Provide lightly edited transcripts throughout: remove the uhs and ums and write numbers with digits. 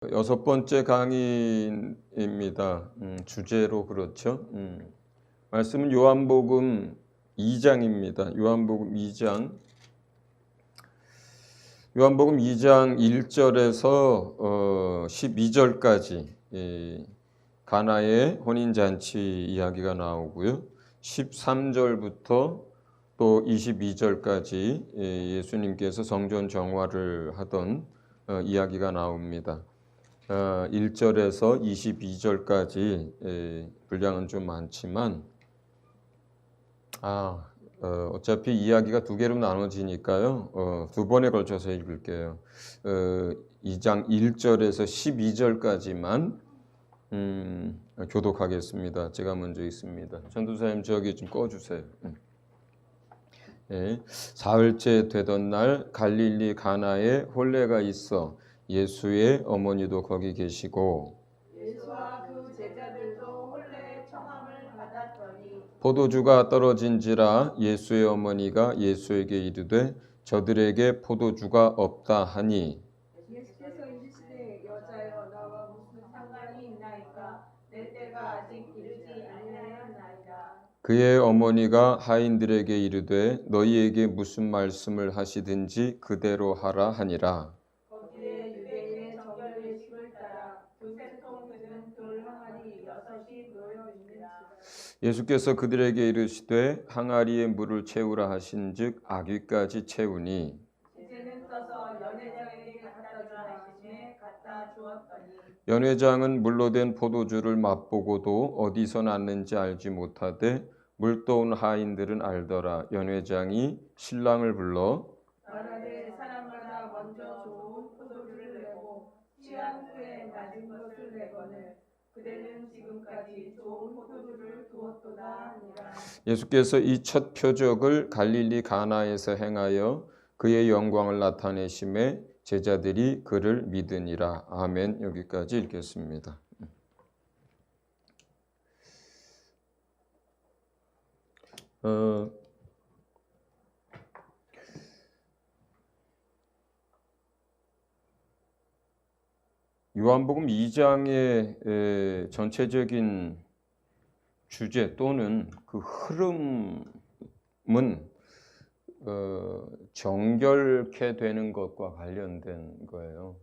여섯 번째 강의입니다. 주제로 그렇죠. 말씀은 요한복음 2장입니다. 요한복음 2장 1절에서 12절까지 가나의 혼인잔치 이야기가 나오고요. 13절부터 또 22절까지 예수님께서 성전 정화를 하던 이야기가 나옵니다. 1절에서 22절까지 분량은 좀 많지만 어차피 이야기가 두 개로 나눠지니까요. 두 번에 걸쳐서 읽을게요. 2장 1절에서 12절까지만 교독하겠습니다. 제가 먼저 읽습니다. 전도사님 저기 좀 꺼주세요. 사흘째 되던 날 갈릴리 가나에 혼례가 있어 예수의 어머니도 거기 계시고 예수와 그 제자들도 혼례의 청함을 받았더니 포도주가 떨어진지라 예수의 어머니가 예수에게 이르되 저들에게 포도주가 없다 하니 예수께서 이르시되 여자여 나와 무슨 상관이 있나이까 내 때가 아직 이르지 아니하였나이다. 그의 어머니가 하인들에게 이르되 너희에게 무슨 말씀을 하시든지 그대로 하라 하니라. 거기에 유대인의 정결 예식을 따라 두세 통 든 돌 항아리 6이 놓여 있는지라. 예수께서 그들에게 이르시되 항아리에 물을 채우라 하신즉 아귀까지 채우니 이제는 떠서 연회장에게 갖다 주라 하시매 갖다 주었더니 연회장은 물로 된 포도주를 맛보고도 어디서 났는지 알지 못하되 물 떠온 하인들은 알더라. 연회장이 신랑을 불러 말하되 사람마다 먼저 좋은 포도주를 내고 취한 후에 낮은 것을 내거늘 그대는 지금까지 좋은 포도주를 두었도다 하니라. 예수께서 이 첫 표적을 갈릴리 가나에서 행하여 그의 영광을 나타내심에 제자들이 그를 믿으니라. 아멘. 여기까지 읽겠습니다. 요한복음 2장의 전체적인 주제 또는 그 흐름은 정결케 되는 것과 관련된 거예요.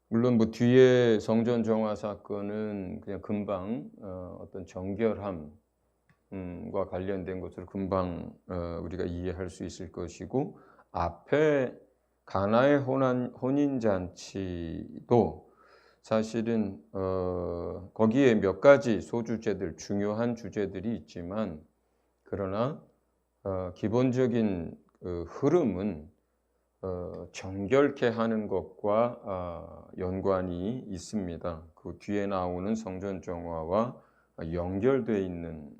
물론 뭐 뒤에 성전 정화 사건은 그냥 금방 어떤 정결함과 관련된 것으로 금방 우리가 이해할 수 있을 것이고 앞에 가나의 혼인잔치도 사실은 거기에 몇 가지 소주제들, 중요한 주제들이 있지만 그러나 기본적인 흐름은 정결케 하는 것과 연관이 있습니다. 그 뒤에 나오는 성전 정화와 연결되어 있는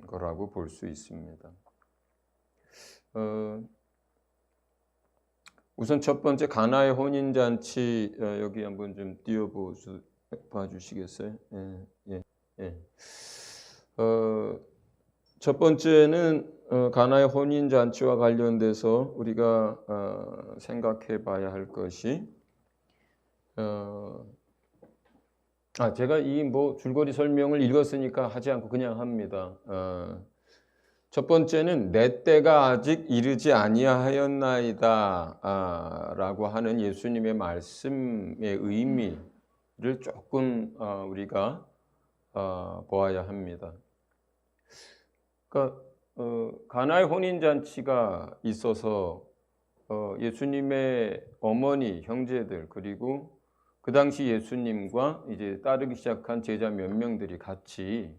거라고 볼 수 있습니다. 우선 첫 번째 가나의 혼인잔치 여기 한번 좀 띄워봐주시겠어요? 첫 번째는 가나의 혼인잔치와 관련돼서 우리가 생각해 봐야 할 것이 제가 이 뭐 줄거리 설명을 읽었으니까 하지 않고 그냥 합니다. 첫 번째는 내 때가 아직 이르지 아니하였나이다 라고 하는 예수님의 말씀의 의미를 조금 우리가 보아야 합니다. 그러니까 가나의 혼인잔치가 있어서 예수님의 어머니, 형제들 그리고 그 당시 예수님과 이제 따르기 시작한 제자 몇 명들이 같이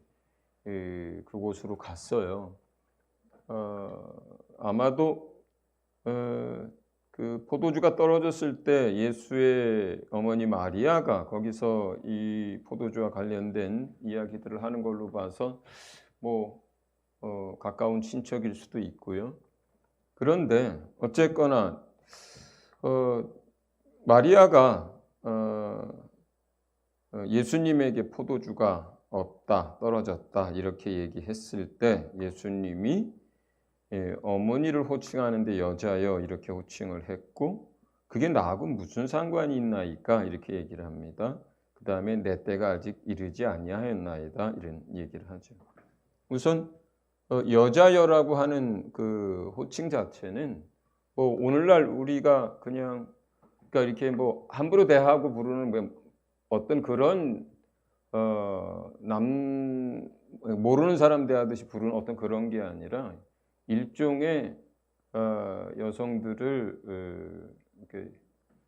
그곳으로 갔어요. 아마도 그 포도주가 떨어졌을 때 예수의 어머니 마리아가 거기서 이 포도주와 관련된 이야기들을 하는 걸로 봐서 뭐 가까운 친척일 수도 있고요. 그런데 어쨌거나 마리아가 예수님에게 포도주가 없다, 떨어졌다 이렇게 얘기했을 때 예수님이 어머니를 호칭하는데 여자여 이렇게 호칭을 했고 그게 나하고 무슨 상관이 있나이까 이렇게 얘기를 합니다. 그 다음에 내 때가 아직 이르지 아니하였나이다 이런 얘기를 하죠. 우선 여자여라고 하는 그 호칭 자체는 뭐 오늘날 우리가 그냥 그러니까 이렇게 뭐 함부로 대하고 부르는 뭐 어떤 그런 남 모르는 사람 대하듯이 부르는 어떤 그런 게 아니라 일종의 여성들을 이렇게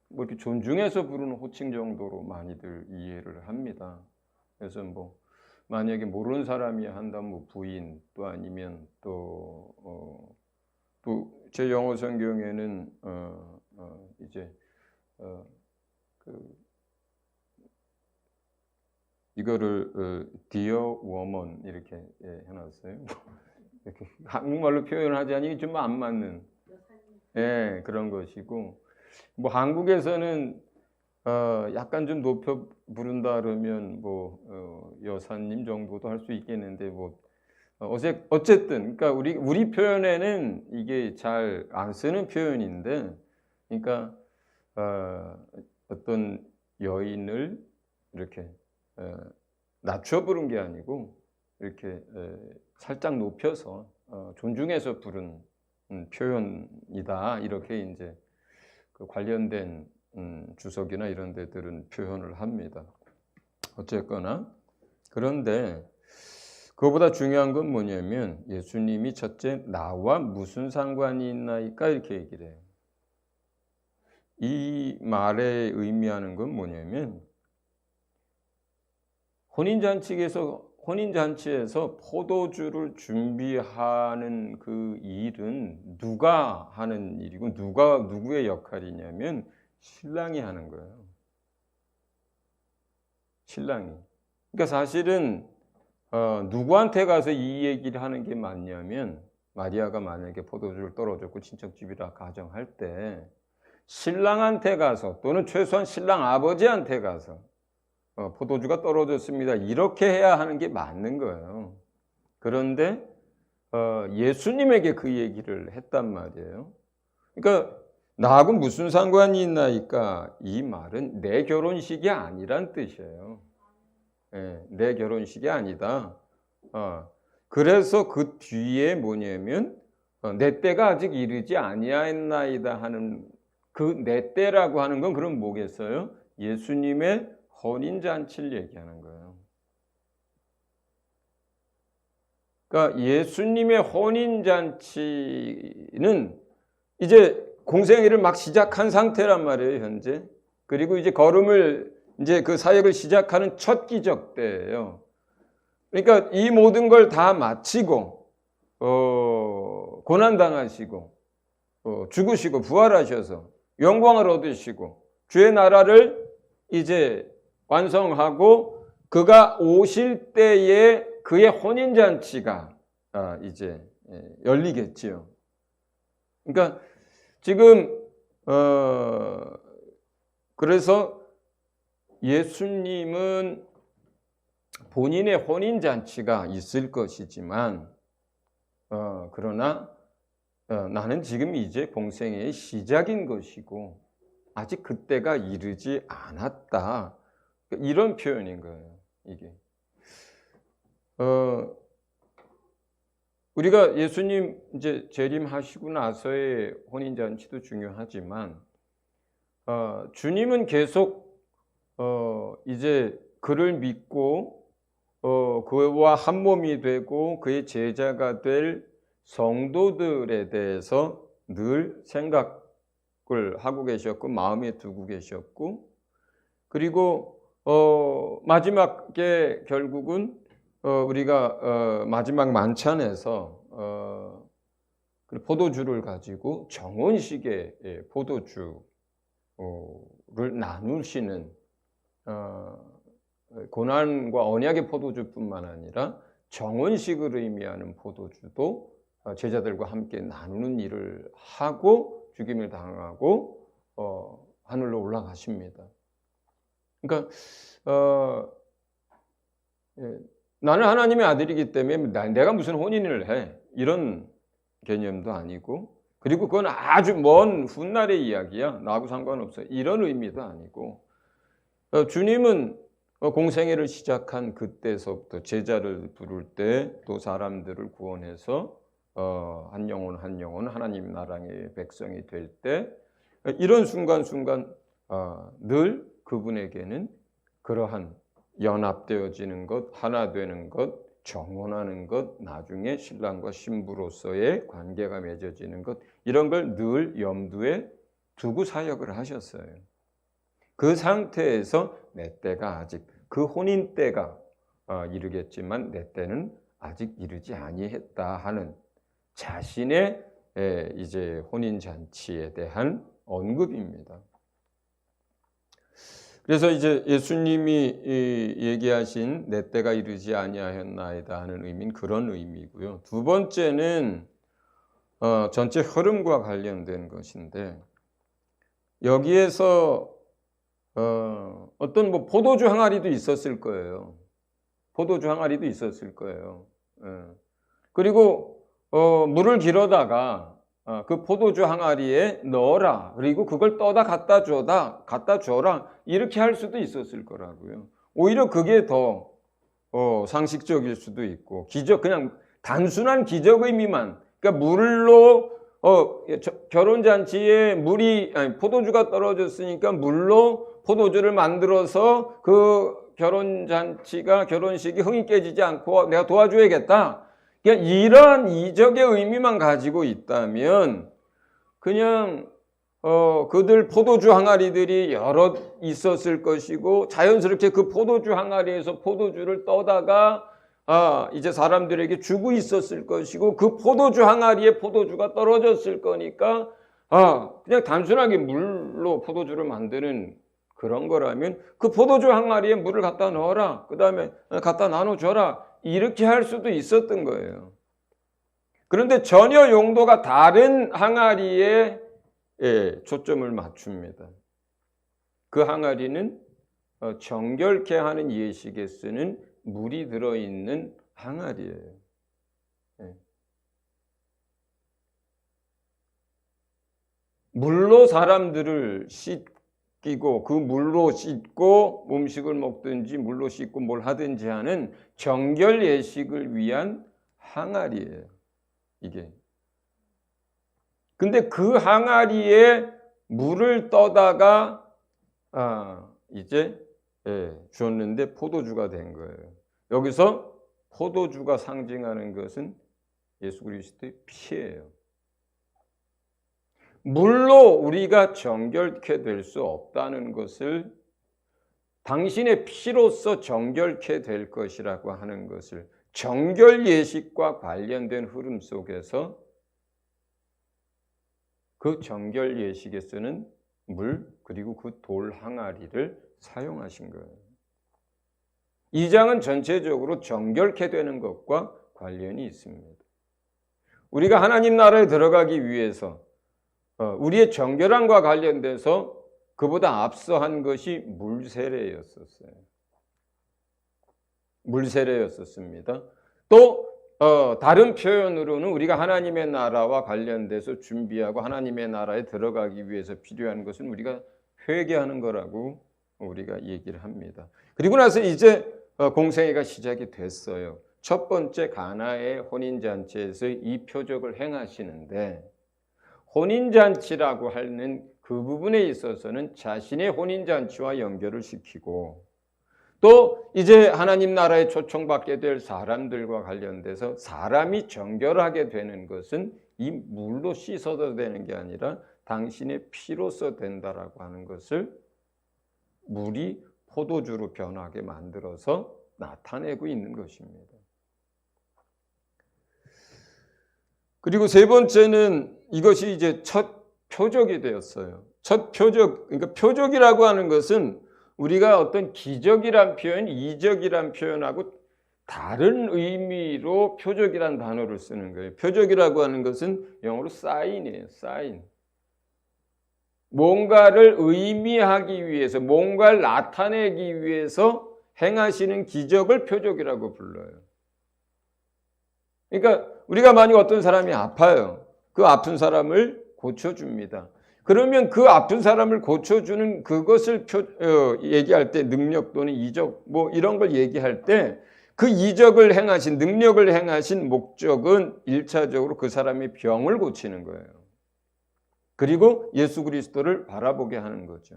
뭐 이렇게 존중해서 부르는 호칭 정도로 많이들 이해를 합니다. 그래서 뭐 만약에 모르는 사람이 한다면 뭐 부인 또 아니면 또 제 영어 성경에는 이제 그 이거를 dear woman 이렇게 해놨어요. 이렇게 한국말로 표현하자니 좀 안 맞는 그런 것이고 뭐 한국에서는 약간 좀 높여 부른다 그러면 뭐 여사님 정도도 할 수 있겠는데 뭐 어쨌든 그러니까 우리 표현에는 이게 잘 안 쓰는 표현인데 그러니까 어떤 여인을 이렇게 낮춰 부른 게 아니고 이렇게 살짝 높여서 존중해서 부른 표현이다 이렇게 이제 그 관련된 주석이나 이런 데들은 표현을 합니다. 어쨌거나 그런데 그거보다 중요한 건 뭐냐면 예수님이 첫째 나와 무슨 상관이 있나이까 이렇게 얘기를 해요. 이 말에 의미하는 건 뭐냐면 혼인잔치에서 포도주를 준비하는 그 일은 누가 하는 일이고 누구의 역할이냐면 신랑이 하는 거예요. 신랑이. 그러니까 사실은 누구한테 가서 이 얘기를 하는 게 맞냐면 마리아가 만약에 포도주를 떨어졌고 친척집이라 가정할 때 신랑한테 가서 또는 최소한 신랑 아버지한테 가서 포도주가 떨어졌습니다. 이렇게 해야 하는 게 맞는 거예요. 그런데 예수님에게 그 얘기를 했단 말이에요. 그러니까 나하고 무슨 상관이 있나이까 이 말은 내 결혼식이 아니란 뜻이에요. 내 결혼식이 아니다. 그래서 그 뒤에 뭐냐면 내 때가 아직 이르지 아니하였나이다 하는 그 내 때라고 하는 건 그럼 뭐겠어요? 예수님의 혼인잔치를 얘기하는 거예요. 그러니까 예수님의 혼인잔치는 이제 공생애를 막 시작한 상태란 말이에요, 현재. 그리고 이제 이제 그 사역을 시작하는 첫 기적 때예요. 그러니까 이 모든 걸 다 마치고, 고난당하시고, 죽으시고, 부활하셔서 영광을 얻으시고, 주의 나라를 이제 완성하고 그가 오실 때에 그의 혼인잔치가 이제 열리겠지요. 그러니까 지금 그래서 예수님은 본인의 혼인잔치가 있을 것이지만 그러나 나는 지금 이제 공생애의 시작인 것이고 아직 그때가 이르지 않았다. 이런 표현인 거예요, 이게. 우리가 예수님 이제 재림하시고 나서의 혼인잔치도 중요하지만, 주님은 계속, 이제 그를 믿고, 그와 한 몸이 되고 그의 제자가 될 성도들에 대해서 늘 생각을 하고 계셨고, 마음에 두고 계셨고, 그리고 마지막에 결국은 우리가 마지막 만찬에서 포도주를 가지고 정혼식의 포도주를 나누시는 고난과 언약의 포도주뿐만 아니라 정혼식을 의미하는 포도주도 제자들과 함께 나누는 일을 하고 죽임을 당하고 하늘로 올라가십니다. 그러니까 나는 하나님의 아들이기 때문에 내가 무슨 혼인을 해 이런 개념도 아니고 그리고 그건 아주 먼 훗날의 이야기야. 나하고 상관없어. 이런 의미도 아니고 주님은 공생애를 시작한 그때서부터 제자를 부를 때 또 사람들을 구원해서 한 영혼 한 영혼 하나님 나라의 백성이 될 때 이런 순간순간 늘 그분에게는 그러한 연합되어지는 것, 하나 되는 것, 정혼하는 것, 나중에 신랑과 신부로서의 관계가 맺어지는 것, 이런 걸 늘 염두에 두고 사역을 하셨어요. 그 상태에서 내 때가 아직, 그 혼인 때가 이르겠지만 내 때는 아직 이르지 아니했다 하는 자신의 이제 혼인 잔치에 대한 언급입니다. 그래서 이제 예수님이 얘기하신 내 때가 이르지 아니하였나이다 하는 의미는 그런 의미고요. 두 번째는 전체 흐름과 관련된 것인데 여기에서 어떤 뭐 포도주 항아리도 있었을 거예요. 포도주 항아리도 있었을 거예요. 그리고 물을 길어다가 그 포도주 항아리에 넣어라. 그리고 그걸 떠다 갖다 줘라. 이렇게 할 수도 있었을 거라고요. 오히려 그게 더 상식적일 수도 있고 그냥 단순한 기적 의미만. 그러니까 물로 결혼 잔치에 포도주가 떨어졌으니까 물로 포도주를 만들어서 그 결혼식이 흥이 깨지지 않고 내가 도와줘야겠다. 그러니까 이러한 이적의 의미만 가지고 있다면 그냥 그들 포도주 항아리들이 여러 있었을 것이고 자연스럽게 그 포도주 항아리에서 포도주를 떠다가 이제 사람들에게 주고 있었을 것이고 그 포도주 항아리에 포도주가 떨어졌을 거니까 그냥 단순하게 물로 포도주를 만드는 그런 거라면 그 포도주 항아리에 물을 갖다 넣어라. 그 다음에 갖다 나눠줘라. 이렇게 할 수도 있었던 거예요. 그런데 전혀 용도가 다른 항아리에 초점을 맞춥니다. 그 항아리는 정결케 하는 예식에 쓰는 물이 들어있는 항아리예요. 물로 사람들을 씻기고 그 물로 씻고 음식을 먹든지 물로 씻고 뭘 하든지 하는 정결 예식을 위한 항아리예요. 이게. 근데 그 항아리에 물을 떠다가 이제 주었는데 포도주가 된 거예요. 여기서 포도주가 상징하는 것은 예수 그리스도의 피예요. 물로 우리가 정결케 될 수 없다는 것을 당신의 피로서 정결케 될 것이라고 하는 것을 정결 예식과 관련된 흐름 속에서 그 정결 예식에 쓰는 물 그리고 그 돌 항아리를 사용하신 거예요. 이 장은 전체적으로 정결케 되는 것과 관련이 있습니다. 우리가 하나님 나라에 들어가기 위해서 우리의 정결함과 관련돼서 그보다 앞서 한 것이 물세례였었어요. 물세례였었습니다. 또 다른 표현으로는 우리가 하나님의 나라와 관련돼서 준비하고 하나님의 나라에 들어가기 위해서 필요한 것은 우리가 회개하는 거라고 우리가 얘기를 합니다. 그리고 나서 이제 공생애가 시작이 됐어요. 첫 번째 가나의 혼인잔치에서 이 표적을 행하시는데 혼인잔치라고 하는 그 부분에 있어서는 자신의 혼인잔치와 연결을 시키고 또 이제 하나님 나라에 초청받게 될 사람들과 관련돼서 사람이 정결하게 되는 것은 이 물로 씻어도 되는 게 아니라 당신의 피로서 된다라고 하는 것을 물이 포도주로 변하게 만들어서 나타내고 있는 것입니다. 그리고 세 번째는 이것이 이제 첫 표적이 되었어요. 첫 표적, 그러니까 표적이라고 하는 것은 우리가 어떤 기적이란 표현, 이적이란 표현하고 다른 의미로 표적이란 단어를 쓰는 거예요. 표적이라고 하는 것은 영어로 사인이에요. 사인. 뭔가를 의미하기 위해서, 뭔가를 나타내기 위해서 행하시는 기적을 표적이라고 불러요. 그러니까 우리가 만약 어떤 사람이 아파요. 그 아픈 사람을 고쳐줍니다. 그러면 그 아픈 사람을 고쳐주는 그것을 얘기할 때 능력 또는 이적 뭐 이런 걸 얘기할 때 그 이적을 행하신 능력을 행하신 목적은 1차적으로 그 사람의 병을 고치는 거예요. 그리고 예수 그리스도를 바라보게 하는 거죠.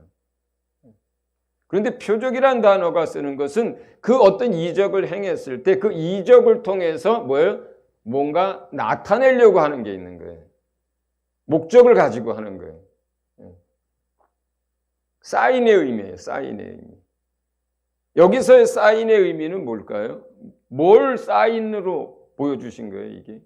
그런데 표적이란 단어가 쓰는 것은 그 어떤 이적을 행했을 때 그 이적을 통해서 뭐예요? 뭔가 나타내려고 하는 게 있는 거예요. 목적을 가지고 하는 거예요. 사인의 의미예요. 사인의 의미. 여기서의 사인의 의미는 뭘까요? 뭘 사인으로 보여주신 거예요, 이게?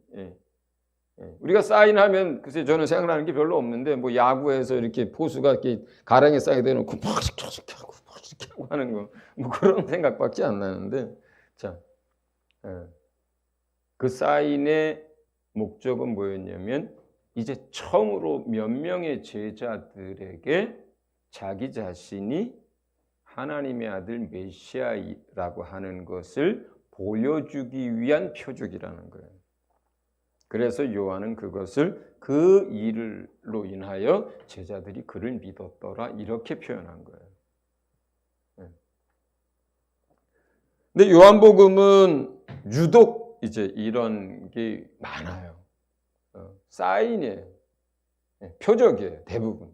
우리가 사인하면 글쎄 저는 생각나는 게 별로 없는데 뭐 야구에서 이렇게 포수가 이렇게 가랑에 사인 대놓고 막 이렇게 하고 하는 거 뭐 그런 생각밖에 안 나는데 자, 그 사인의 목적은 뭐였냐면 이제 처음으로 몇 명의 제자들에게 자기 자신이 하나님의 아들 메시아라고 하는 것을 보여주기 위한 표적이라는 거예요. 그래서 요한은 그것을 그 일로 인하여 제자들이 그를 믿었더라 이렇게 표현한 거예요. 근데 요한복음은 유독 이제 이런 게 많아요. 사인이에요. 표적이에요. 대부분.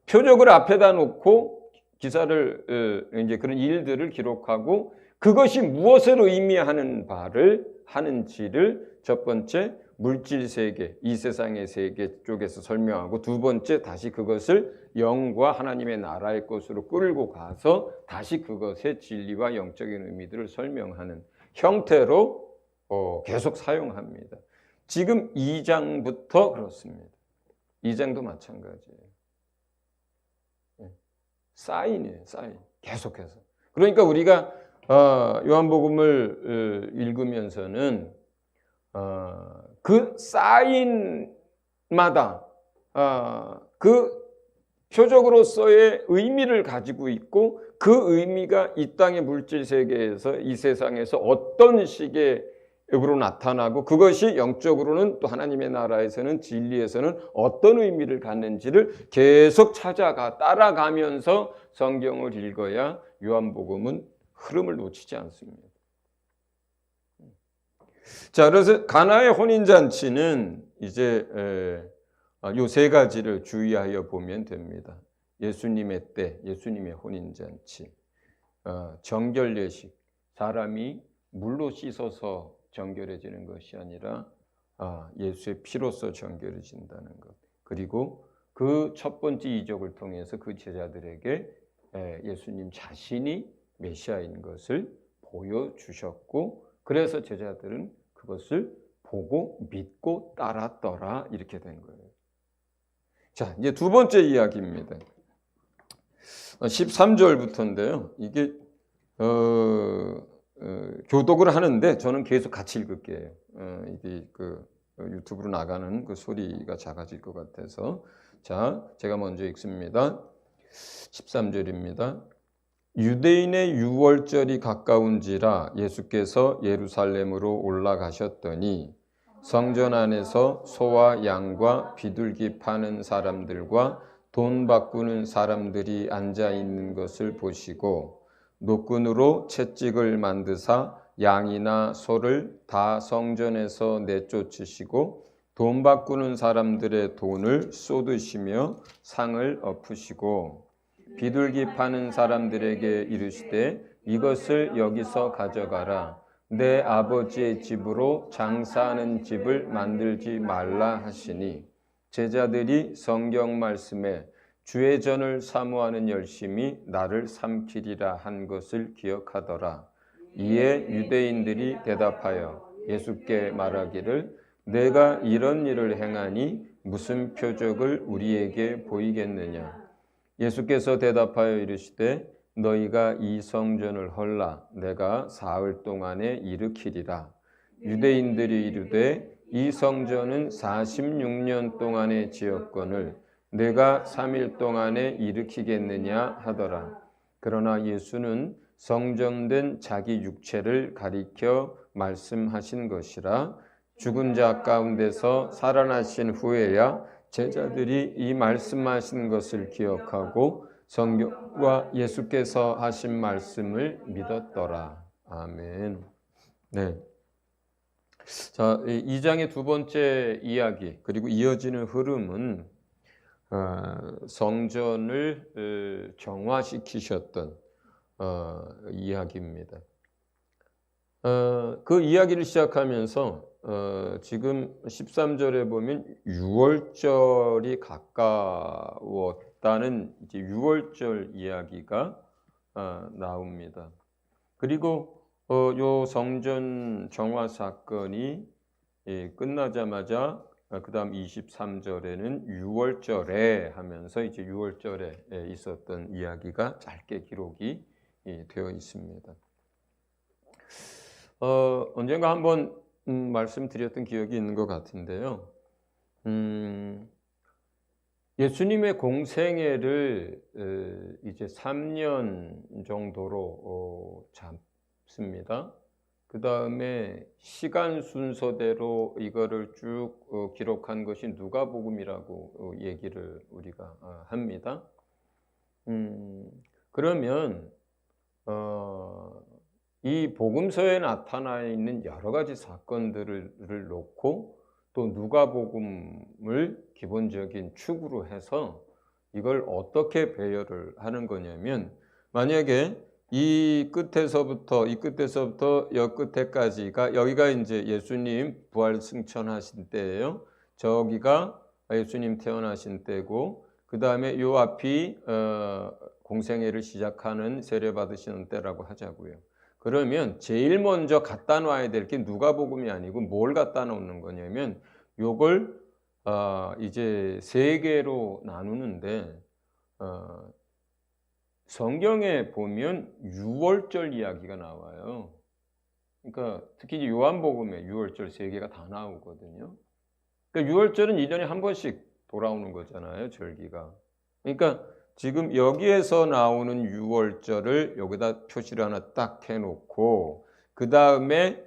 표적을 앞에다 놓고 기사를 이제 그런 일들을 기록하고 그것이 무엇을 의미하는 바를 하는지를 첫 번째 물질 세계, 이 세상의 세계 쪽에서 설명하고 두 번째 다시 그것을 영과 하나님의 나라의 것으로 끌고 가서 다시 그것의 진리와 영적인 의미들을 설명하는 형태로 계속 사용합니다. 지금 2장부터 그렇습니다. 2장도 마찬가지예요. 사인이에요, 사인. 계속해서. 그러니까 우리가 요한복음을 읽으면서는 그 사인마다 그 표적으로서의 의미를 가지고 있고 그 의미가 이 땅의 물질 세계에서 이 세상에서 어떤 식의 으로 나타나고 그것이 영적으로는 또 하나님의 나라에서는 진리에서는 어떤 의미를 갖는지를 계속 찾아가 따라가면서 성경을 읽어야 요한복음은 흐름을 놓치지 않습니다. 자, 그래서 가나의 혼인잔치는 이제 요 세 가지를 주의하여 보면 됩니다. 예수님의 때, 예수님의 혼인잔치, 정결 예식, 사람이 물로 씻어서 정결해지는 것이 아니라 예수의 피로써 정결해진다는 것. 그리고 그 첫 번째 이적을 통해서 그 제자들에게 예수님 자신이 메시아인 것을 보여주셨고 그래서 제자들은 그것을 보고 믿고 따랐더라 이렇게 된 거예요. 자, 이제 두 번째 이야기입니다. 13절부터인데요. 이게 교독을 하는데 저는 계속 같이 읽을게요. 이게 그 유튜브로 나가는 그 소리가 작아질 것 같아서. 자, 제가 먼저 읽습니다. 13절입니다. 유대인의 유월절이 가까운지라 예수께서 예루살렘으로 올라가셨더니 성전 안에서 소와 양과 비둘기 파는 사람들과 돈 바꾸는 사람들이 앉아 있는 것을 보시고 노끈으로 채찍을 만드사 양이나 소를 다 성전에서 내쫓으시고 돈 바꾸는 사람들의 돈을 쏟으시며 상을 엎으시고 비둘기 파는 사람들에게 이르시되 이것을 여기서 가져가라. 내 아버지의 집으로 장사하는 집을 만들지 말라 하시니 제자들이 성경 말씀에 주의 전을 사모하는 열심이 나를 삼키리라 한 것을 기억하더라. 이에 유대인들이 대답하여 예수께 말하기를 내가 이런 일을 행하니 무슨 표적을 우리에게 보이겠느냐. 예수께서 대답하여 이르시되 너희가 이 성전을 헐라 내가 사흘 동안에 일으키리라. 유대인들이 이르되 이 성전은 46년 동안에 지었거늘 내가 3일 동안에 일으키겠느냐 하더라. 그러나 예수는 성전된 자기 육체를 가리켜 말씀하신 것이라. 죽은 자 가운데서 살아나신 후에야 제자들이 이 말씀하신 것을 기억하고 성경과 예수께서 하신 말씀을 믿었더라. 아멘. 네. 자, 이 2장의 두 번째 이야기 그리고 이어지는 흐름은 성전을 정화시키셨던 이야기입니다. 그 이야기를 시작하면서 지금 13절에 보면 6월절이 가까웠다는 이제 6월절 이야기가 나옵니다. 그리고 요 성전 정화 사건이 끝나자마자 그 다음 23절에는 6월절에 하면서 이제 6월절에 있었던 이야기가 짧게 기록이 되어 있습니다. 언젠가 한번 말씀드렸던 기억이 있는 것 같은데요. 예수님의 공생애를 이제 3년 정도로 잡습니다. 그 다음에 시간 순서대로 이거를 쭉 기록한 것이 누가복음이라고 얘기를 우리가 합니다. 그러면 이 복음서에 나타나 있는 여러 가지 사건들을 놓고 또 누가복음을 기본적인 축으로 해서 이걸 어떻게 배열을 하는 거냐면, 만약에 이 끝에서부터 여 끝에까지가, 여기가 이제 예수님 부활 승천하신 때예요. 저기가 예수님 태어나신 때고, 그 다음에 요 앞이 공생애를 시작하는 세례 받으시는 때라고 하자고요. 그러면 제일 먼저 갖다 놔야 될 게 누가복음이 아니고 뭘 갖다 놓는 거냐면, 요걸 이제 세 개로 나누는데, 성경에 보면 6월절 이야기가 나와요. 그러니까 특히 요한복음에 6월절 세 개가 다 나오거든요. 그러니까 6월절은 1년에 한 번씩 돌아오는 거잖아요, 절기가. 그러니까 지금 여기에서 나오는 6월절을 여기다 표시를 하나 딱 해놓고, 그 다음에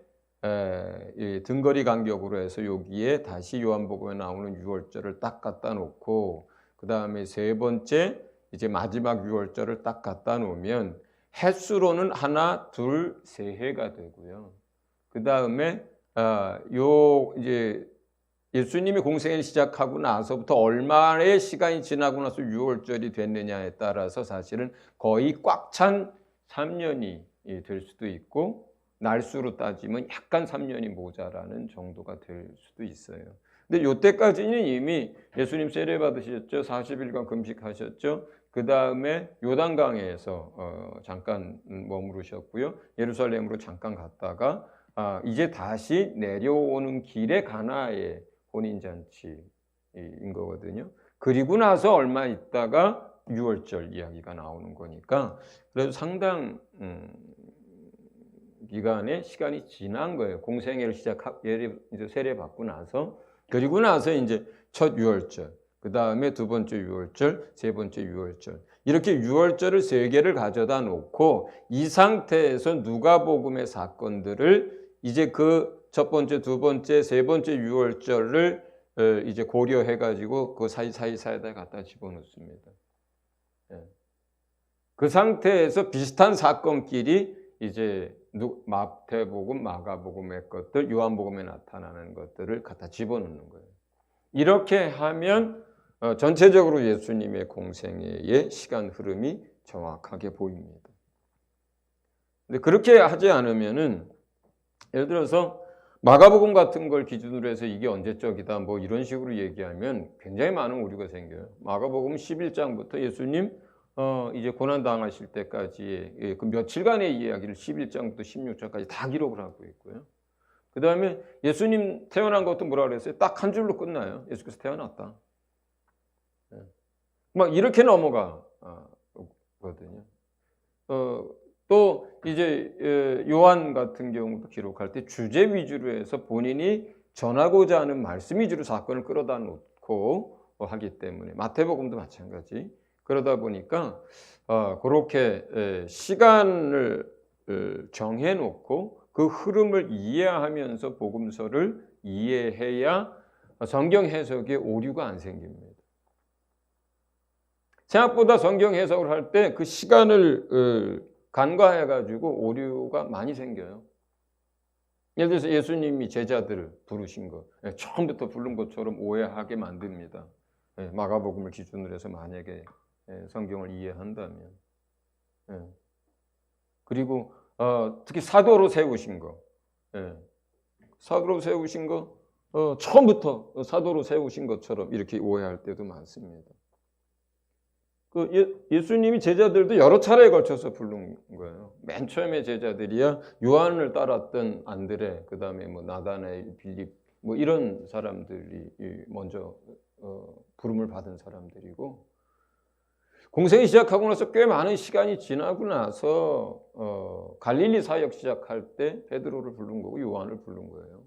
등거리 간격으로 해서 여기에 다시 요한복음에 나오는 6월절을 딱 갖다 놓고, 그 다음에 세 번째 이제 마지막 6월절을 딱 갖다 놓으면 횟수로는 하나, 둘, 세 해가 되고요. 그 다음에 요 이제 예수님이 공생애를 시작하고 나서부터 얼마의 시간이 지나고 나서 6월절이 됐느냐에 따라서 사실은 거의 꽉 찬 3년이 될 수도 있고, 날수로 따지면 약간 3년이 모자라는 정도가 될 수도 있어요. 근데 요때까지는 이미 예수님 세례 받으셨죠. 40일간 금식하셨죠. 그 다음에 요단강에서 잠깐 머무르셨고요. 예루살렘으로 잠깐 갔다가 이제 다시 내려오는 길에 가나의 혼인잔치인 거거든요. 그리고 나서 얼마 있다가 6월절 이야기가 나오는 거니까, 그래도 상당 기간의 시간이 지난 거예요. 공생애를 이제 세례 받고 나서, 그리고 나서 이제 첫 6월절, 그 다음에 두 번째 6월절, 세 번째 6월절, 이렇게 6월절을 세 개를 가져다 놓고 이 상태에서 누가복음의 사건들을 이제 그 첫 번째, 두 번째, 세 번째 6월절을 이제 고려해가지고 그 사이사이에다 갖다 집어넣습니다. 그 상태에서 비슷한 사건끼리 이제 마태복음, 마가복음의 것들, 요한복음에 나타나는 것들을 갖다 집어넣는 거예요. 이렇게 하면 전체적으로 예수님의 공생애의 시간 흐름이 정확하게 보입니다. 근데 그렇게 하지 않으면은, 예를 들어서 마가복음 같은 걸 기준으로 해서 이게 언제적이다 뭐 이런 식으로 얘기하면 굉장히 많은 오류가 생겨요. 마가복음 11장부터 예수님 이제 고난 당하실 때까지 그 며칠간의 이야기를 11장부터 16장까지 다 기록을 하고 있고요. 그 다음에 예수님 태어난 것도 뭐라 그랬어요? 딱 한 줄로 끝나요. 예수께서 태어났다. 막 이렇게 넘어가거든요. 또 이제 요한 같은 경우도 기록할 때 주제 위주로 해서 본인이 전하고자 하는 말씀 위주로 사건을 끌어다 놓고 하기 때문에, 마태복음도 마찬가지. 그러다 보니까 그렇게 시간을 정해놓고 그 흐름을 이해하면서 복음서를 이해해야 성경 해석에 오류가 안 생깁니다. 생각보다 성경 해석을 할 때 그 시간을 간과해가지고 오류가 많이 생겨요. 예를 들어서 예수님이 제자들을 부르신 거, 처음부터 부른 것처럼 오해하게 만듭니다. 마가복음을 기준으로 해서 만약에 성경을 이해한다면. 그리고 특히 사도로 세우신 거, 사도로 세우신 거, 처음부터 사도로 세우신 것처럼 이렇게 오해할 때도 많습니다. 예수님이 제자들도 여러 차례에 걸쳐서 부른 거예요. 맨 처음에 제자들이야 요한을 따랐던 안드레, 그 다음에 뭐 나다나엘, 빌립, 뭐 이런 사람들이 먼저 부름을 받은 사람들이고, 공생이 시작하고 나서 꽤 많은 시간이 지나고 나서 갈릴리 사역 시작할 때 베드로를 부른 거고 요한을 부른 거예요.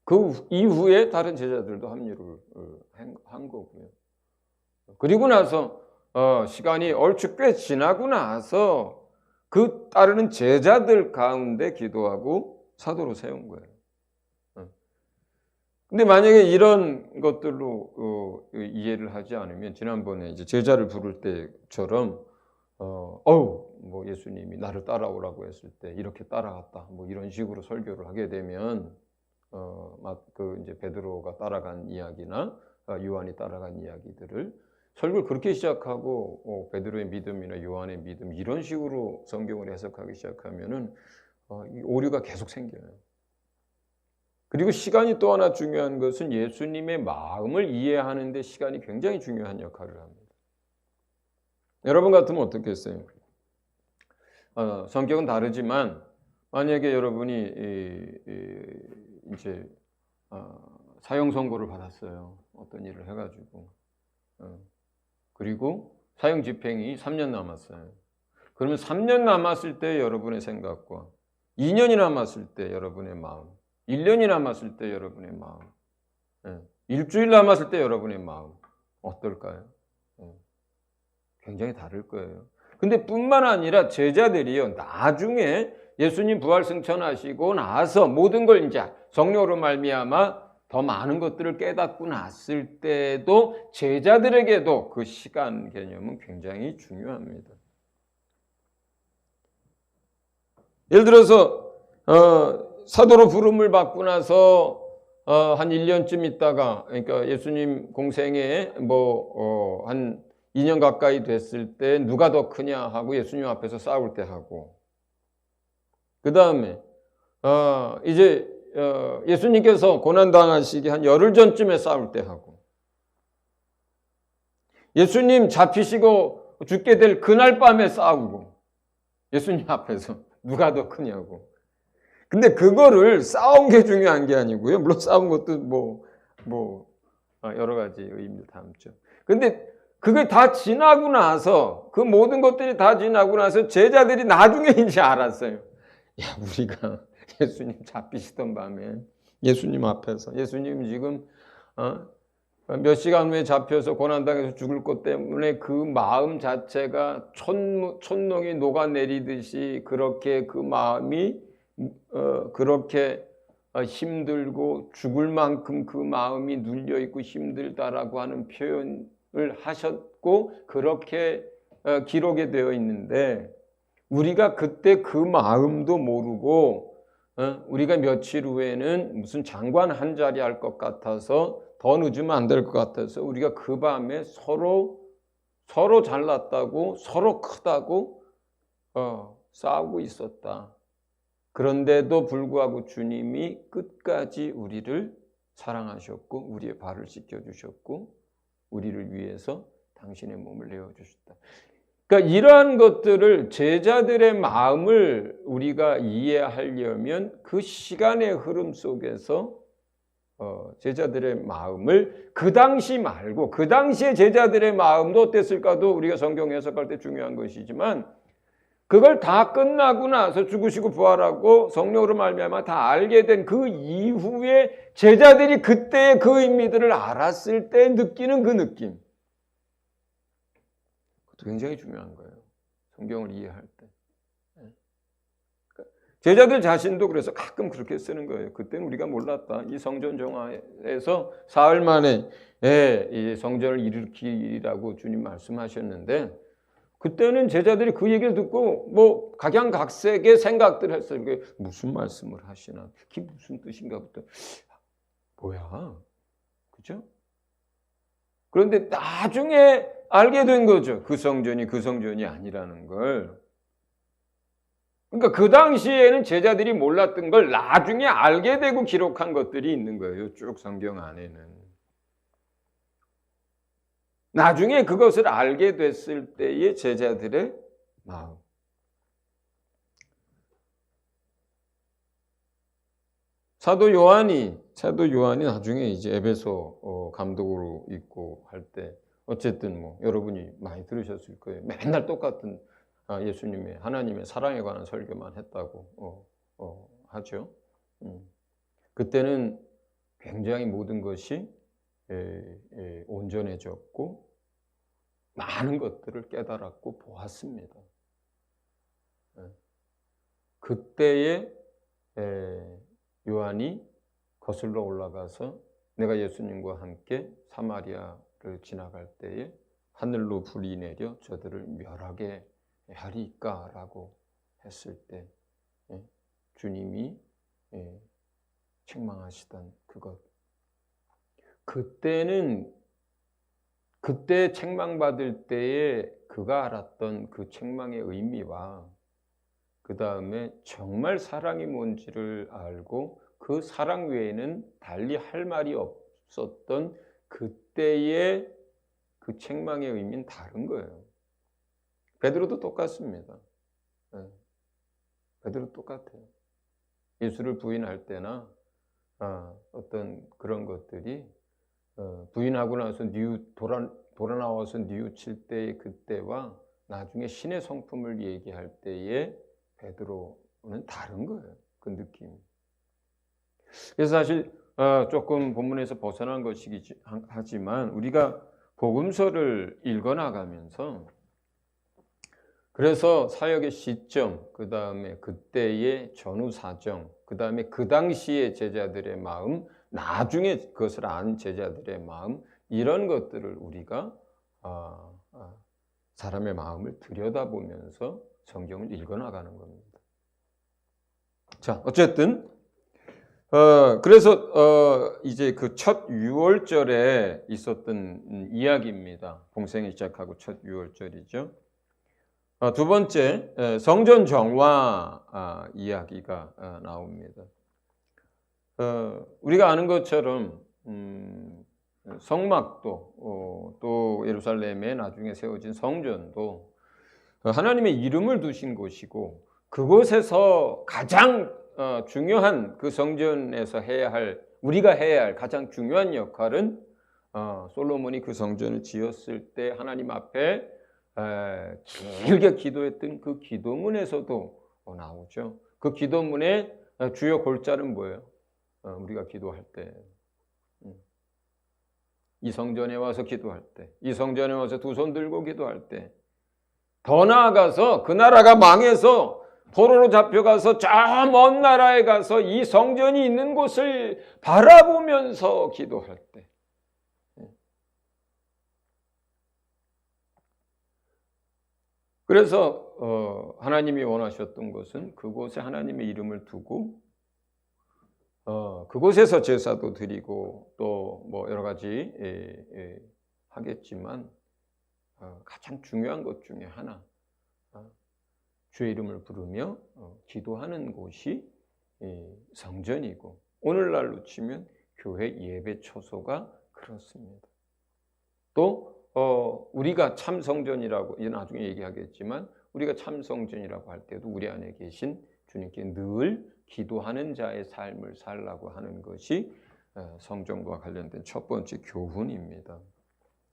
그 이후에 다른 제자들도 합류를 한 거고요. 그리고 나서 시간이 얼추 꽤 지나고 나서 그 따르는 제자들 가운데 기도하고 사도로 세운 거예요. 근데 만약에 이런 것들로 이해를 하지 않으면, 지난번에 이제 제자를 부를 때처럼 뭐 예수님이 나를 따라오라고 했을 때 이렇게 따라갔다, 뭐 이런 식으로 설교를 하게 되면 그 이제 베드로가 따라간 이야기나 요한이 따라간 이야기들을 설교를 그렇게 시작하고 베드로의 믿음이나 요한의 믿음 이런 식으로 성경을 해석하기 시작하면은 오류가 계속 생겨요. 그리고 시간이 또 하나 중요한 것은 예수님의 마음을 이해하는 데 시간이 굉장히 중요한 역할을 합니다. 여러분 같으면 어떻겠어요? 성격은 다르지만 만약에 여러분이 이제 사형 선고를 받았어요. 어떤 일을 해가지고. 그리고 사형 집행이 3년 남았어요. 그러면 3년 남았을 때 여러분의 생각과 2년이 남았을 때 여러분의 마음, 1년이 남았을 때 여러분의 마음, 일주일 남았을 때 여러분의 마음 어떨까요? 굉장히 다를 거예요. 근데 뿐만 아니라 제자들이요, 나중에 예수님 부활 승천하시고 나서 모든 걸 이제 성령으로 말미암아 더 많은 것들을 깨닫고 났을 때도 제자들에게도 그 시간 개념은 굉장히 중요합니다. 예를 들어서 사도로 부름을 받고 나서 한 1년쯤 있다가, 그러니까 예수님 공생에 한 2년 가까이 됐을 때 누가 더 크냐 하고 예수님 앞에서 싸울 때 하고, 그 다음에 이제 예수님께서 고난당하시기 한 열흘 전쯤에 싸울 때 하고, 예수님 잡히시고 죽게 될 그날 밤에 싸우고, 예수님 앞에서 누가 더 크냐고. 근데 그거를 싸운 게 중요한 게 아니고요. 물론 싸운 것도 여러 가지 의미를 담죠. 근데 그게 다 지나고 나서, 그 모든 것들이 다 지나고 나서 제자들이 나중에 이제 알았어요. 야, 우리가 예수님 잡히시던 밤에 예수님 앞에서, 예수님 지금 몇 시간 후에 잡혀서 고난당해서 죽을 것 때문에 그 마음 자체가 촛농이 녹아내리듯이 그렇게 그 마음이 그렇게 힘들고 죽을 만큼 그 마음이 눌려있고 힘들다라고 하는 표현을 하셨고 그렇게 기록이 되어 있는데, 우리가 그때 그 마음도 모르고 우리가 며칠 후에는 무슨 장관 한 자리 할 것 같아서, 더 늦으면 안 될 것 같아서 우리가 그 밤에 서로 잘났다고, 서로 크다고 싸우고 있었다. 그런데도 불구하고 주님이 끝까지 우리를 사랑하셨고 우리의 발을 씻겨주셨고 우리를 위해서 당신의 몸을 내어주셨다. 그러니까 이러한 것들을, 제자들의 마음을 우리가 이해하려면 그 시간의 흐름 속에서 제자들의 마음을 그 당시 말고, 그 당시에 제자들의 마음도 어땠을까도 우리가 성경 해석할 때 중요한 것이지만, 그걸 다 끝나고 나서 죽으시고 부활하고 성령으로 말미암아 다 알게 된 그 이후에 제자들이 그때의 그 의미들을 알았을 때 느끼는 그 느낌, 그것도 굉장히 중요한 거예요. 성경을 이해할 때. 제자들 자신도 그래서 가끔 그렇게 쓰는 거예요. 그때는 우리가 몰랐다. 이 성전 정화에서 사흘 만에 이 성전을 일으키라고 주님 말씀하셨는데 그때는 제자들이 그 얘기를 듣고 뭐 각양각색의 생각들을 했어요. 그게 무슨 말씀을 하시나? 그게 무슨 뜻인가부터 뭐야? 그죠? 그런데 나중에 알게 된 거죠. 그 성전이 아니라는 걸. 그러니까 그 당시에는 제자들이 몰랐던 걸 나중에 알게 되고 기록한 것들이 있는 거예요. 쭉 성경 안에는. 나중에 그것을 알게 됐을 때의 제자들의 마음. 사도 요한이 나중에 이제 에베소 감독으로 있고 할 때 어쨌든 뭐 여러분이 많이 들으셨을 거예요. 맨날 똑같은 예수님의 하나님의 사랑에 관한 설교만 했다고 하죠. 그때는 굉장히 모든 것이 온전해졌고 많은 것들을 깨달았고 보았습니다. 그때에 요한이 거슬러 올라가서 내가 예수님과 함께 사마리아를 지나갈 때에 하늘로 불이 내려 저들을 멸하게 하리까라고 했을 때 주님이 책망하시던 그것. 그때 책망받을 때에 그가 알았던 그 책망의 의미와 그 다음에 정말 사랑이 뭔지를 알고 그 사랑 외에는 달리 할 말이 없었던 그때의 그 책망의 의미는 다른 거예요. 베드로도 똑같습니다. 베드로 똑같아요. 예수를 부인할 때나 어떤 그런 것들이 부인하고 나서 돌아 나와서 뉘우칠 때의 그때와 나중에 신의 성품을 얘기할 때의 베드로는 다른 거예요. 그 느낌. 그래서 사실 조금 본문에서 벗어난 것이긴 하지만 우리가 복음서를 읽어나가면서 그래서 사역의 시점, 그 다음에 그때의 전후 사정, 그 다음에 그 당시의 제자들의 마음, 나중에 그것을 안 제자들의 마음, 이런 것들을 우리가 사람의 마음을 들여다보면서 성경을 읽어나가는 겁니다. 자, 어쨌든 그래서 이제 그 첫 유월절에 있었던 이야기입니다. 봉생이 시작하고 첫 유월절이죠. 두 번째 성전 정화 이야기가 나옵니다. 우리가 아는 것처럼 성막도 또 예루살렘에 나중에 세워진 성전도 하나님의 이름을 두신 곳이고 그곳에서 가장 중요한 그 성전에서 우리가 해야 할 가장 중요한 역할은 솔로몬이 그 성전을 지었을 때 하나님 앞에 길게 기도했던 그 기도문에서도 나오죠. 그 기도문의 주요 골자는 뭐예요? 우리가 기도할 때, 이 성전에 와서 기도할 때, 이 성전에 와서 두 손 들고 기도할 때, 더 나아가서 그 나라가 망해서 포로로 잡혀가서 저 먼 나라에 가서 이 성전이 있는 곳을 바라보면서 기도할 때, 그래서 하나님이 원하셨던 것은 그곳에 하나님의 이름을 두고 그곳에서 제사도 드리고 또 뭐 여러 가지 하겠지만 가장 중요한 것 중에 하나 주의 이름을 부르며 기도하는 곳이 성전이고 오늘날로 치면 교회 예배 처소가 그렇습니다. 또 우리가 참 성전이라고 이제 나중에 얘기하겠지만 우리가 참 성전이라고 할 때도 우리 안에 계신 주님께 늘 기도하는 자의 삶을 살라고 하는 것이 성전과 관련된 첫 번째 교훈입니다.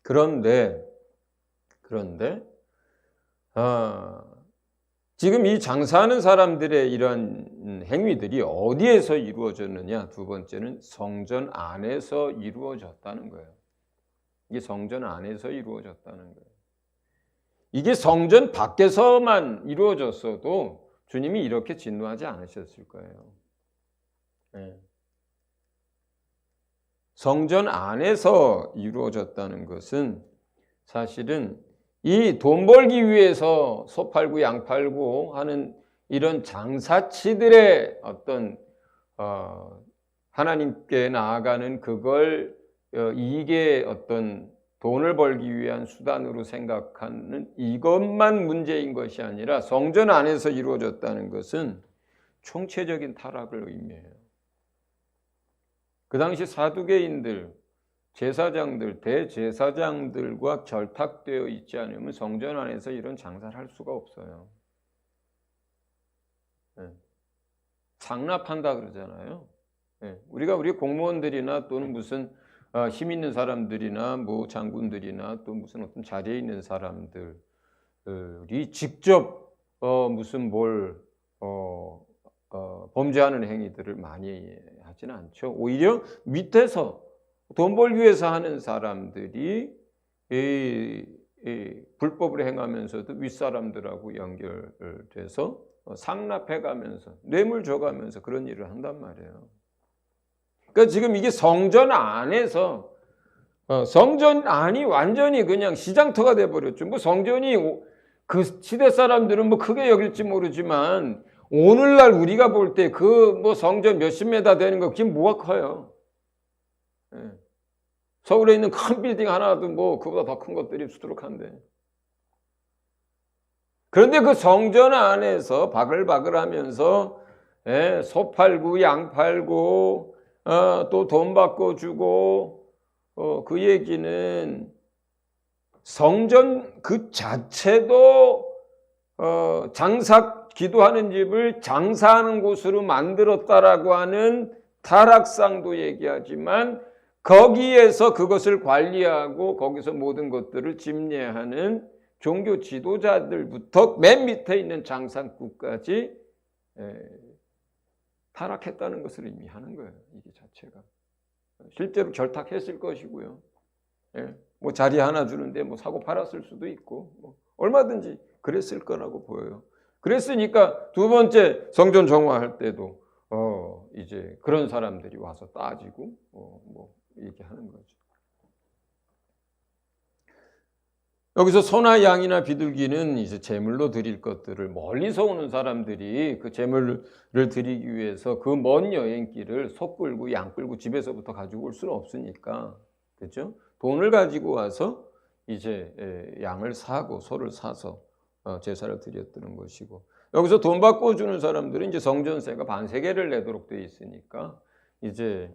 그런데 지금 이 장사하는 사람들의 이런 행위들이 어디에서 이루어졌느냐? 두 번째는 성전 안에서 이루어졌다는 거예요. 이게 성전 안에서 이루어졌다는 거예요. 이게 성전 밖에서만 이루어졌어도 주님이 이렇게 진노하지 않으셨을 거예요. 네. 성전 안에서 이루어졌다는 것은 사실은 이 돈 벌기 위해서 소 팔고 양 팔고 하는 이런 장사치들의 어떤 하나님께 나아가는 그걸 이익의 어떤 돈을 벌기 위한 수단으로 생각하는 이것만 문제인 것이 아니라 성전 안에서 이루어졌다는 것은 총체적인 타락을 의미해요. 그 당시 사두개인들, 제사장들, 대제사장들과 결탁되어 있지 않으면 성전 안에서 이런 장사를 할 수가 없어요. 네. 상납한다 그러잖아요. 네. 우리가 우리 공무원들이나 또는 무슨 힘 있는 사람들이나 뭐 장군들이나 또 무슨 어떤 자리에 있는 사람들이 직접 무슨 뭘 범죄하는 행위들을 많이 하지는 않죠. 오히려 밑에서 돈 벌기 위해서 하는 사람들이 불법을 행하면서도 윗사람들하고 연결돼서 상납해가면서 뇌물 줘가면서 그런 일을 한단 말이에요. 그러니까 지금 이게 성전 안에서 성전 안이 완전히 그냥 시장터가 돼버렸죠. 뭐 성전이 그 시대 사람들은 뭐 크게 여길지 모르지만 오늘날 우리가 볼 때 그 뭐 성전 몇십 메다 되는 거 그게 뭐가 커요. 예. 서울에 있는 큰 빌딩 하나도 뭐 그보다 더 큰 것들이 수두룩한데. 그런데 그 성전 안에서 바글바글 하면서 소 팔고 양 팔고 또 돈 받고 주고 그 얘기는 성전 그 자체도 기도하는 집을 장사하는 곳으로 만들었다라고 하는 타락상도 얘기하지만 거기에서 그것을 관리하고 거기서 모든 것들을 집례하는 종교 지도자들부터 맨 밑에 있는 장상꾼까지 타락했다는 것을 의미하는 거예요. 이게 자체가. 실제로 결탁했을 것이고요. 뭐 자리 하나 주는데 뭐 사고 팔았을 수도 있고 뭐 얼마든지 그랬을 거라고 보여요. 그랬으니까 두 번째 성전 정화할 때도 이제 그런 사람들이 와서 따지고 뭐 얘기하는 거죠. 여기서 소나 양이나 비둘기는 이제 제물로 드릴 것들을 멀리서 오는 사람들이 그 제물을 드리기 위해서 그 먼 여행길을 소 끌고 양 끌고 집에서부터 가지고 올 수는 없으니까, 그렇죠? 돈을 가지고 와서 이제 양을 사고 소를 사서 제사를 드렸던 것이고, 여기서 돈 받고 주는 사람들은 이제 성전세가 반세계를 내도록 되어 있으니까 이제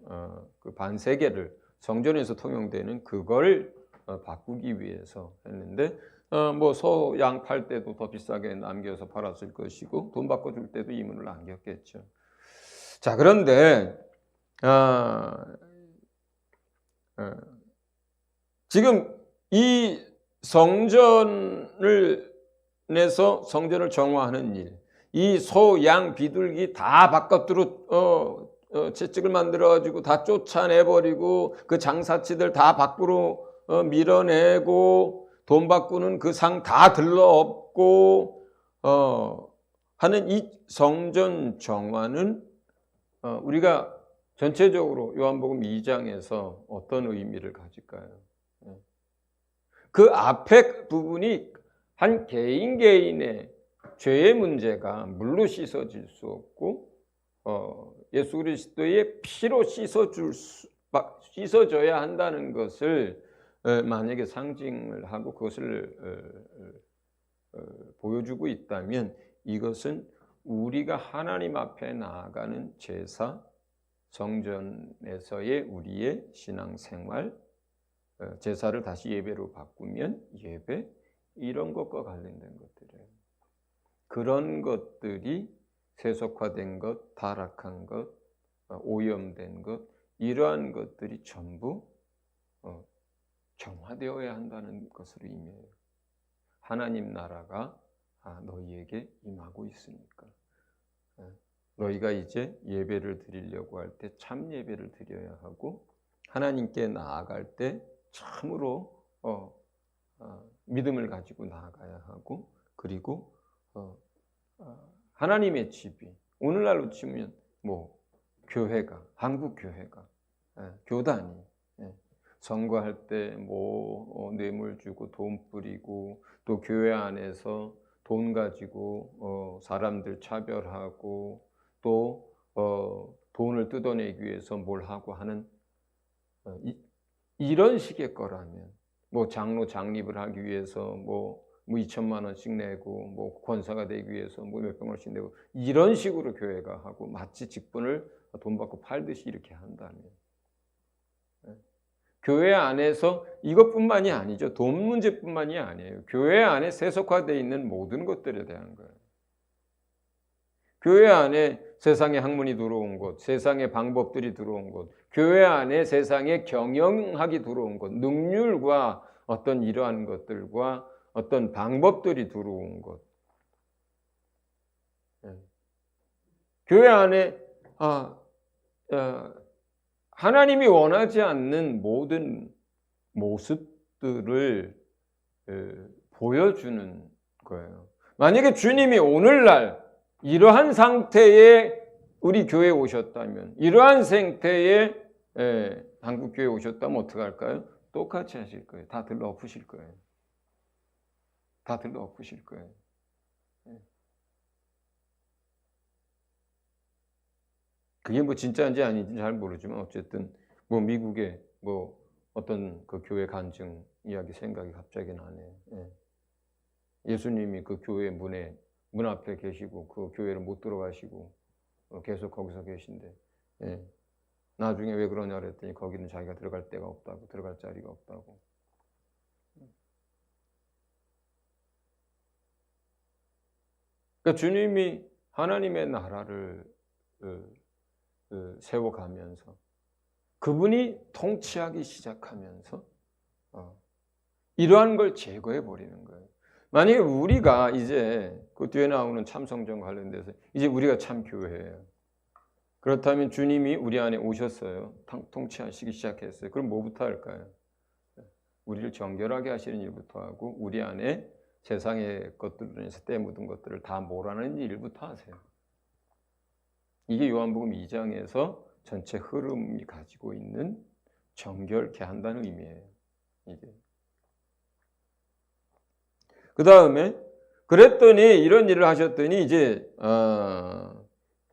그 반세계를 성전에서 통용되는 그걸 바꾸기 위해서 했는데 뭐 소 양 팔 때도 더 비싸게 남겨서 팔았을 것이고 돈 받고 줄 때도 이문을 남겼겠죠. 자, 그런데 지금 이 성전을 내서 성전을 정화하는 일, 이 소, 양, 비둘기 다 바깥으로 채찍을 만들어가지고 다 쫓아내버리고 그 장사치들 다 밖으로 밀어내고 돈 바꾸는 그 상 다 들러엎고 하는 이 성전 정화는 우리가 전체적으로 요한복음 2장에서 어떤 의미를 가질까요? 그 앞에 부분이 한 개인의 죄의 문제가 물로 씻어질 수 없고 예수 그리스도의 피로 씻어져야 한다는 것을 만약에 상징을 하고 그것을 보여주고 있다면 이것은 우리가 하나님 앞에 나아가는 제사, 성전에서의 우리의 신앙생활, 제사를 다시 예배로 바꾸면 예배, 이런 것과 관련된 것들이에요. 그런 것들이 세속화된 것, 타락한 것, 오염된 것, 이러한 것들이 전부 정화되어야 한다는 것을 의미해요. 하나님 나라가 너희에게 임하고 있으니까 너희가 이제 예배를 드리려고 할 때 참 예배를 드려야 하고 하나님께 나아갈 때 참으로 믿음을 가지고 나아가야 하고 그리고 하나님의 집이 오늘날로 치면 뭐 교회가 한국 교회가 교단이 선거할 때 뭐 뇌물 주고 돈 뿌리고 또 교회 안에서 돈 가지고 사람들 차별하고 또 돈을 뜯어내기 위해서 뭘 하고 하는 이런 식의 거라면 뭐 장로 장립을 하기 위해서 뭐 2천만 원씩 내고 뭐 권사가 되기 위해서 뭐 몇백 원씩 내고 이런 식으로 교회가 하고 마치 직분을 돈 받고 팔듯이 이렇게 한다면 교회 안에서 이것뿐만이 아니죠. 돈 문제뿐만이 아니에요. 교회 안에 세속화되어 있는 모든 것들에 대한 거예요. 교회 안에 세상의 학문이 들어온 것, 세상의 방법들이 들어온 것, 교회 안에 세상의 경영학이 들어온 것, 능률과 어떤 이러한 것들과 어떤 방법들이 들어온 것. 교회 안에 하나님이 원하지 않는 모든 모습들을 보여주는 거예요. 만약에 주님이 오늘날 이러한 상태에 우리 교회에 오셨다면, 이러한 상태에 한국교회에 오셨다면 어떻게 할까요? 똑같이 하실 거예요. 다 들러 엎으실 거예요. 다 들러 엎으실 거예요. 그게 뭐 진짜인지 아닌지 잘 모르지만 어쨌든 뭐 미국의 뭐 어떤 그 교회 간증 이야기 생각이 갑자기 나네요. 예수님이 그 교회 문 앞에 계시고 그 교회를 못 들어가시고 계속 거기서 계신데 나중에 왜 그러냐 그랬더니 거기는 자기가 들어갈 데가 없다고, 들어갈 자리가 없다고. 그러니까 주님이 하나님의 나라를 세워가면서 그분이 통치하기 시작하면서 이러한 걸 제거해 버리는 거예요. 만약에 우리가 이제 그 뒤에 나오는 참성전 관련돼서 이제 우리가 참 교회예요. 그렇다면 주님이 우리 안에 오셨어요. 통치하시기 시작했어요. 그럼 뭐부터 할까요? 우리를 정결하게 하시는 일부터 하고 우리 안에 세상의 것들로 인해서 때 묻은 것들을 다 몰아내는 일부터 하세요. 이게 요한복음 2장에서 전체 흐름이 가지고 있는 정결케 한다는 의미예요. 이게. 그 다음에 그랬더니 이런 일을 하셨더니 이제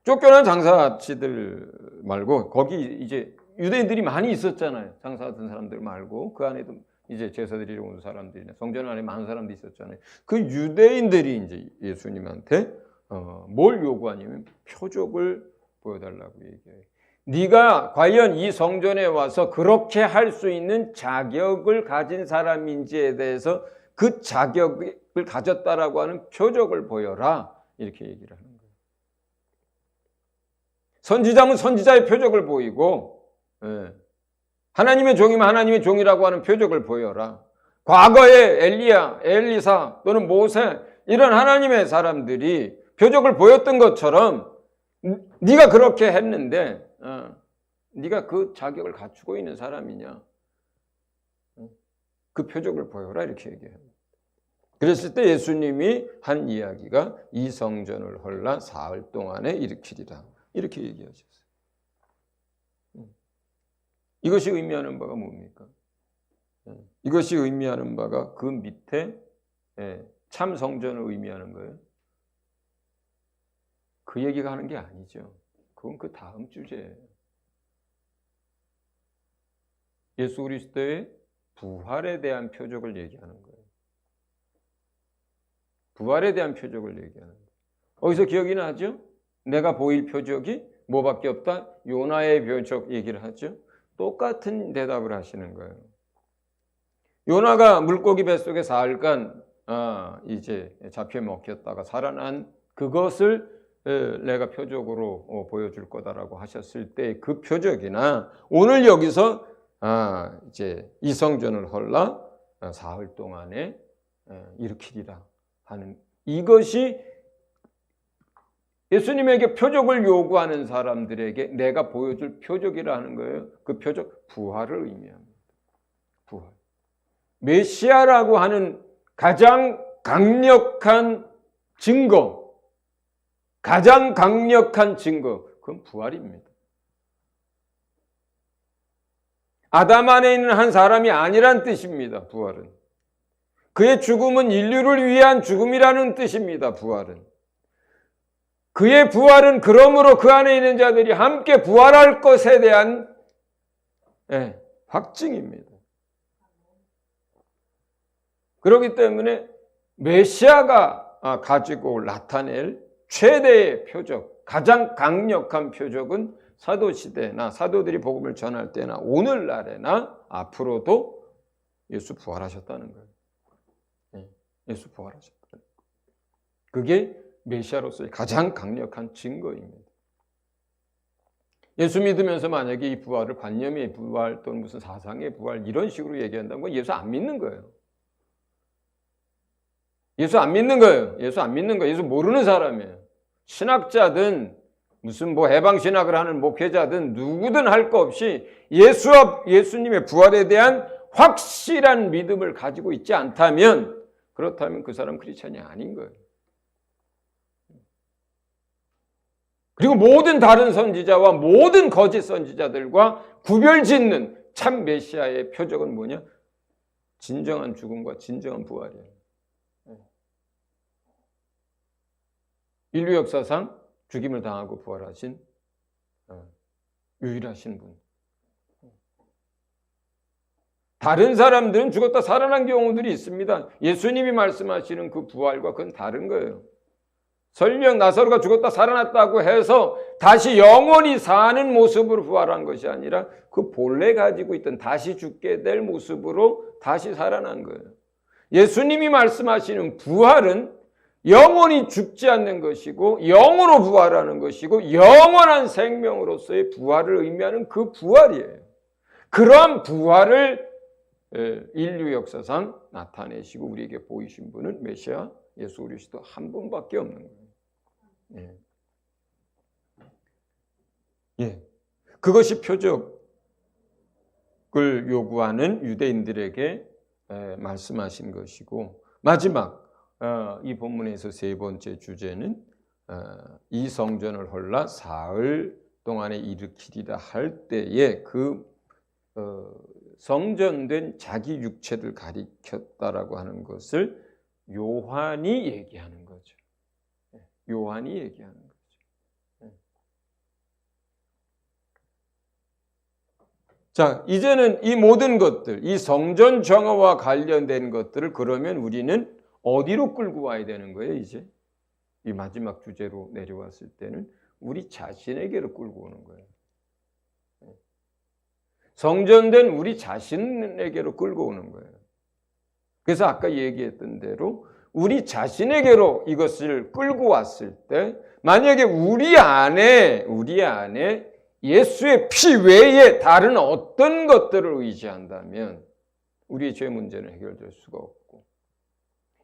쫓겨난 장사치들 말고 거기 이제 유대인들이 많이 있었잖아요. 장사하던 사람들 말고 그 안에도 이제 제사드리러 온 사람들이나 성전 안에 많은 사람들이 있었잖아요. 그 유대인들이 이제 예수님한테 뭘 요구하냐면 표적을 보여달라고 얘기해요. 네가 과연 이 성전에 와서 그렇게 할 수 있는 자격을 가진 사람인지에 대해서 그 자격을 가졌다라고 하는 표적을 보여라. 이렇게 얘기를 하는 거예요. 선지자면 선지자의 표적을 보이고 하나님의 종이면 하나님의 종이라고 하는 표적을 보여라. 과거에 엘리야, 엘리사 또는 모세 이런 하나님의 사람들이 표적을 보였던 것처럼 네가 그렇게 했는데 네가 그 자격을 갖추고 있는 사람이냐? 그 표적을 보여라 이렇게 얘기해요. 그랬을 때 예수님이 한 이야기가 이 성전을 헐라 사흘 동안에 일으키리라 이렇게 얘기하셨어요. 이것이 의미하는 바가 뭡니까? 이것이 의미하는 바가 그 밑에 참 성전을 의미하는 거예요. 그 얘기가 하는 게 아니죠. 그건 그 다음 주제예요. 예수 그리스도의 부활에 대한 표적을 얘기하는 거예요. 부활에 대한 표적을 얘기하는 거예요. 어디서 기억이 나죠? 내가 보일 표적이 뭐밖에 없다? 요나의 표적 얘기를 하죠. 똑같은 대답을 하시는 거예요. 요나가 물고기 뱃속에 사흘간 이제 잡혀 먹혔다가 살아난 그것을 내가 표적으로 보여줄 거다라고 하셨을 때 그 표적이나 오늘 여기서 이제 이 성전을 헐라 사흘 동안에 일으키리라 하는 이것이 예수님에게 표적을 요구하는 사람들에게 내가 보여줄 표적이라 하는 거예요. 그 표적 부활을 의미합니다. 부활. 메시아라고 하는 가장 강력한 증거, 가장 강력한 증거, 그건 부활입니다. 아담 안에 있는 한 사람이 아니란 뜻입니다. 부활은. 그의 죽음은 인류를 위한 죽음이라는 뜻입니다. 부활은. 그의 부활은 그러므로 그 안에 있는 자들이 함께 부활할 것에 대한 확증입니다. 그렇기 때문에 메시아가 가지고 나타낼 최대의 표적, 가장 강력한 표적은 사도시대나 사도들이 복음을 전할 때나 오늘날에나 앞으로도 예수 부활하셨다는 거예요. 예수 부활하셨다는 거예요. 그게 메시아로서의 가장 강력한 증거입니다. 예수 믿으면서 만약에 이 부활을 관념의 부활 또는 무슨 사상의 부활 이런 식으로 얘기한다는 건 예수 안 믿는 거예요. 예수 안 믿는 거예요. 예수 안 믿는 거예요. 예수 모르는 사람이에요. 신학자든 무슨 해방신학을 하는 목회자든 누구든 할 거 없이 예수님의 부활에 대한 확실한 믿음을 가지고 있지 않다면 그렇다면 그 사람 크리스찬이 아닌 거예요. 그리고 모든 다른 선지자와 모든 거짓 선지자들과 구별짓는 참 메시아의 표적은 뭐냐? 진정한 죽음과 진정한 부활이에요. 인류 역사상 죽임을 당하고 부활하신 유일하신 분. 다른 사람들은 죽었다 살아난 경우들이 있습니다. 예수님이 말씀하시는 그 부활과 그건 다른 거예요. 설령 나사로가 죽었다 살아났다고 해서 다시 영원히 사는 모습으로 부활한 것이 아니라 그 본래 가지고 있던 다시 죽게 될 모습으로 다시 살아난 거예요. 예수님이 말씀하시는 부활은 영원히 죽지 않는 것이고 영으로 부활하는 것이고 영원한 생명으로서의 부활을 의미하는 그 부활이에요. 그러한 부활을 인류 역사상 나타내시고 우리에게 보이신 분은 메시아 예수 그리스도 한 분밖에 없는 거예요. 그것이 표적을 요구하는 유대인들에게 말씀하신 것이고 마지막 이 본문에서 세 번째 주제는 이 성전을 헐라 사흘 동안에 일으키리라 할 때에 그 성전된 자기 육체를 가리켰다라고 하는 것을 요한이 얘기하는 거죠. 요한이 얘기하는 거죠. 자, 이제는 이 모든 것들, 이 성전 정화와 관련된 것들을 그러면 우리는 어디로 끌고 와야 되는 거예요, 이제? 이 마지막 주제로 내려왔을 때는 우리 자신에게로 끌고 오는 거예요. 성전된 우리 자신에게로 끌고 오는 거예요. 그래서 아까 얘기했던 대로 우리 자신에게로 이것을 끌고 왔을 때 만약에 우리 안에 예수의 피 외에 다른 어떤 것들을 의지한다면 우리의 죄 문제는 해결될 수가 없고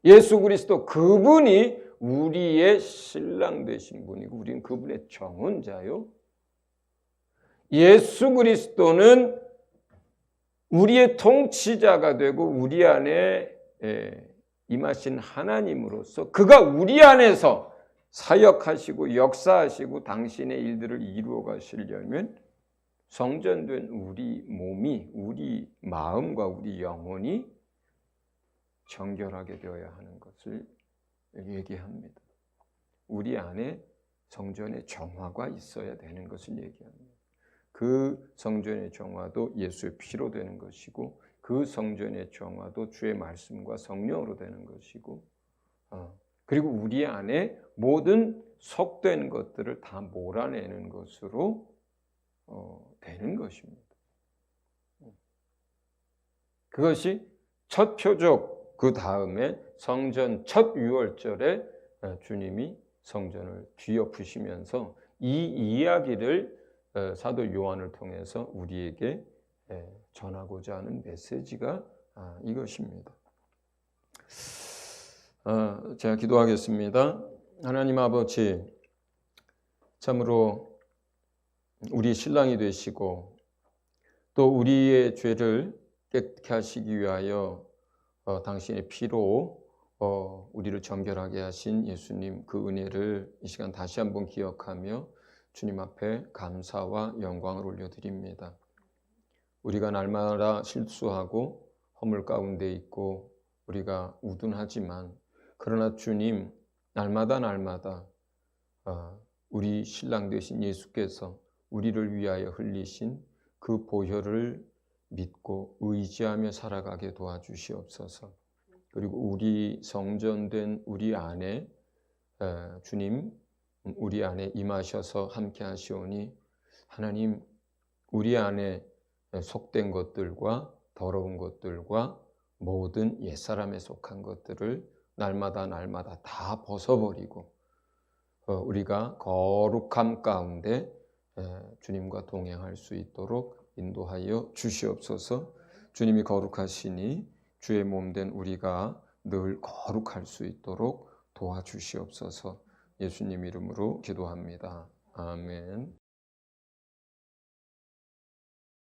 예수 그리스도 그분이 우리의 신랑 되신 분이고 우리는 그분의 정혼자요. 예수 그리스도는 우리의 통치자가 되고 우리 안에 임하신 하나님으로서 그가 우리 안에서 사역하시고 역사하시고 당신의 일들을 이루어 가시려면 성전된 우리 몸이 우리 마음과 우리 영혼이 정결하게 되어야 하는 것을 얘기합니다. 우리 안에 성전의 정화가 있어야 되는 것을 얘기합니다. 그 성전의 정화도 예수의 피로 되는 것이고 그 성전의 정화도 주의 말씀과 성령으로 되는 것이고 그리고 우리 안에 모든 속된 것들을 다 몰아내는 것으로 되는 것입니다. 그것이 첫 표적, 그 다음에 성전 첫 유월절에 주님이 성전을 뒤엎으시면서 이 이야기를 사도 요한을 통해서 우리에게 전하고자 하는 메시지가 이것입니다. 제가 기도하겠습니다. 하나님 아버지, 참으로 우리 신랑이 되시고 또 우리의 죄를 깨끗게 하시기 위하여 당신의 피로 우리를 정결하게 하신 예수님 그 은혜를 이 시간 다시 한번 기억하며 주님 앞에 감사와 영광을 올려드립니다. 우리가 날마다 실수하고 허물 가운데 있고 우리가 우둔하지만 그러나 주님 날마다 우리 신랑 되신 예수께서 우리를 위하여 흘리신 그 보혈을 믿고 의지하며 살아가게 도와주시옵소서. 그리고 우리 성전된 우리 안에 주님 우리 안에 임하셔서 함께 하시오니 하나님 우리 안에 속된 것들과 더러운 것들과 모든 옛사람에 속한 것들을 날마다 다 벗어버리고 우리가 거룩함 가운데 주님과 동행할 수 있도록 인도하여 주시옵소서. 주님이 거룩하시니 주의 몸된 우리가 늘 거룩할 수 있도록 도와주시옵소서. 예수님 이름으로 기도합니다. 아멘.